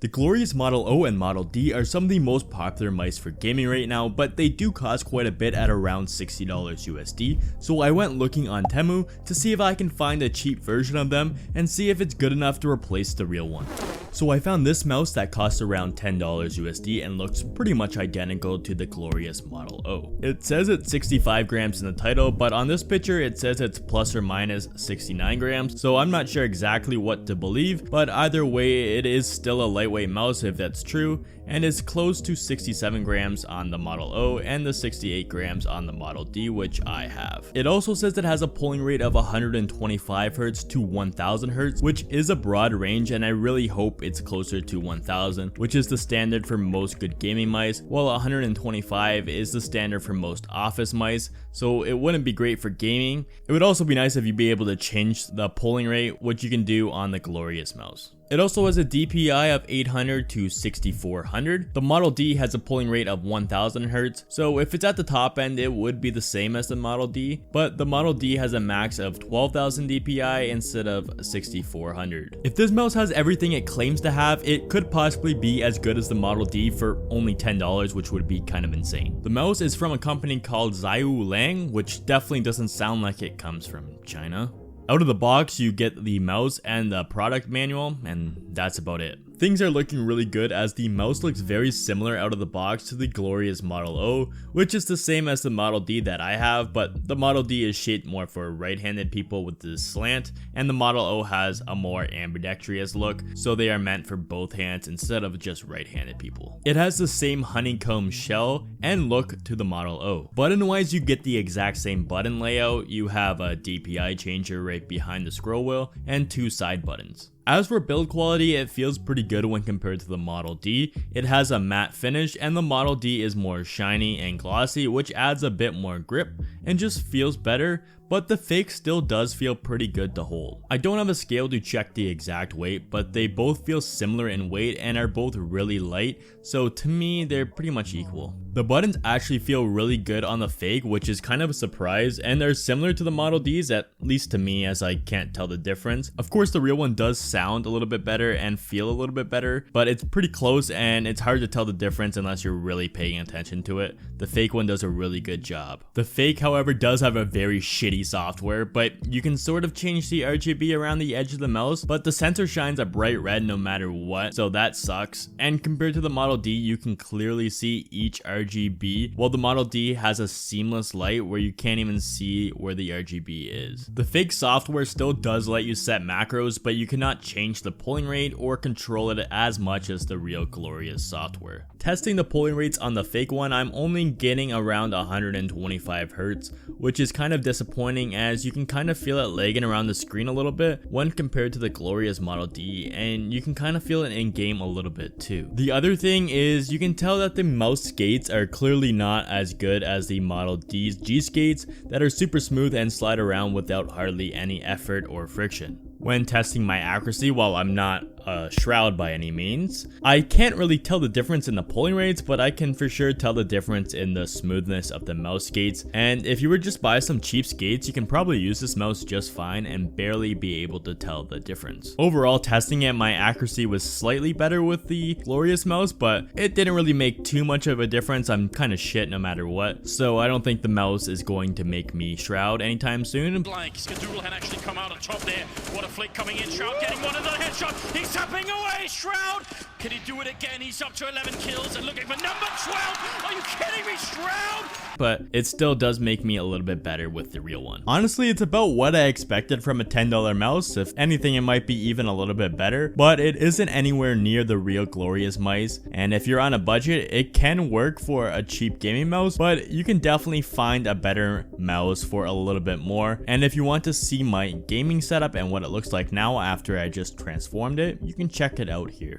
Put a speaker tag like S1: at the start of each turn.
S1: The Glorious Model O and Model D are some of the most popular mice for gaming right now, but they do cost quite a bit at around $60 USD, so I went looking on Temu to see if I can find a cheap version of them and see if it's good enough to replace the real one. So I found this mouse that costs around $10 USD and looks pretty much identical to the Glorious Model O. It says it's 65 grams in the title, but on this picture it says it's plus or minus 69 grams, so I'm not sure exactly what to believe, but either way it is still a lightweight mouse if that's true, and is close to 67 grams on the Model O and the 68 grams on the Model D, which I have. It also says it has a pulling rate of 125 Hz to 1000 Hz, which is a broad range, and I really hope it's closer to 1000, which is the standard for most good gaming mice, while 125 is the standard for most office mice, so it wouldn't be great for gaming. It would also be nice if you'd be able to change the pulling rate, which you can do on the Glorious mouse. It also has a DPI of 800 to 6400. The Model D has a pulling rate of 1000 Hz, so if it's at the top end it would be the same as the Model D, but the Model D has a max of 12,000 DPI instead of 6400. If this mouse has everything it claims to have, it could possibly be as good as the Model D for only $10, which would be kind of insane. The mouse is from a company called Zhou Lang, which definitely doesn't sound like it comes from China. Out of the box, you get the mouse and the product manual, and that's about it. Things are looking really good as the mouse looks very similar out of the box to the Glorious Model O, which is the same as the Model D that I have, but the Model D is shaped more for right-handed people with the slant, and the Model O has a more ambidextrous look, so they are meant for both hands instead of just right-handed people. It has the same honeycomb shell and look to the Model O. Button-wise, you get the exact same button layout. You have a DPI changer right behind the scroll wheel and two side buttons. As for build quality, it feels pretty good when compared to the Model D. It has a matte finish, and the Model D is more shiny and glossy, which adds a bit more grip and just feels better, but the fake still does feel pretty good to hold. I don't have a scale to check the exact weight, but they both feel similar in weight and are both really light, so to me they're pretty much equal. The buttons actually feel really good on the fake, which is kind of a surprise, and they're similar to the Model D's, at least to me, as I can't tell the difference. Of course the real one does sound a little bit better and feel a little bit better, but it's pretty close and it's hard to tell the difference unless you're really paying attention to it. The fake one does a really good job. The fake, however, does have a very shitty software, but you can sort of change the RGB around the edge of the mouse, but the sensor shines a bright red no matter what, so that sucks. And compared to the Model D, you can clearly see each RGB, while the Model D has a seamless light where you can't even see where the RGB is. The fake software still does let you set macros, but you cannot change the pulling rate or control it as much as the real Glorious software. Testing the pulling rates on the fake one, I'm only getting around 125 Hz, which is kind of disappointing as you can kind of feel it lagging around the screen a little bit when compared to the Glorious Model D, and you can kind of feel it in game a little bit too. The other thing is you can tell that the mouse skates are clearly not as good as the Model D's G skates that are super smooth and slide around without hardly any effort or friction. When testing my accuracy, while I'm not a shroud by any means, I can't really tell the difference in the pulling rates, but I can for sure tell the difference in the smoothness of the mouse skates, and if you were just buy some cheap skates, you can probably use this mouse just fine and barely be able to tell the difference. Overall, testing it, my accuracy was slightly better with the Glorious mouse, but it didn't really make too much of a difference. I'm kind of shit no matter what, so I don't think the mouse is going to make me shroud anytime soon.
S2: Like Skadoodle had actually come out on top there. What a flick coming in. Shroud getting one another headshot. He's tapping away. Shroud. Can he do it again? He's up to 11 kills and looking for number 12. Are you kidding me, Shroud?
S1: But it still does make me a little bit better with the real one. Honestly, it's about what I expected from a $10 mouse. If anything, it might be even a little bit better, but it isn't anywhere near the real Glorious mice. And if you're on a budget, it can work for a cheap gaming mouse, but you can definitely find a better mouse for a little bit more. And if you want to see my gaming setup and what it looks like now after I just transformed it, you can check it out here.